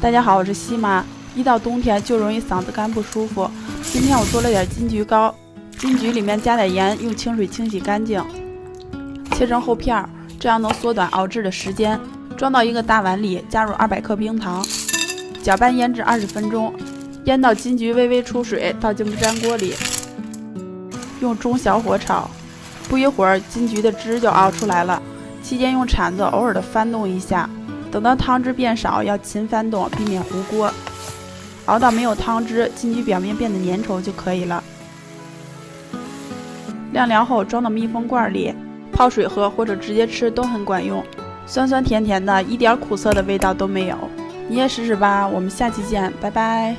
大家好，我是西妈。一到冬天就容易嗓子干不舒服。今天我做了点金桔膏，金桔里面加点盐，用清水清洗干净，切成厚片，这样能缩短熬制的时间。装到一个大碗里，加入200克冰糖，搅拌腌制20分钟，腌到金桔微微出水，倒进不粘锅里，用中小火炒。不一会儿，金桔的汁就熬出来了。期间用铲子偶尔的翻动一下。等到汤汁变少，要勤翻动，避免糊锅。熬到没有汤汁，金桔表面变得粘稠就可以了。晾凉后装到密封罐里，泡水喝或者直接吃都很管用。酸酸甜甜的，一点苦涩的味道都没有。你也试试吧，我们下期见，拜拜。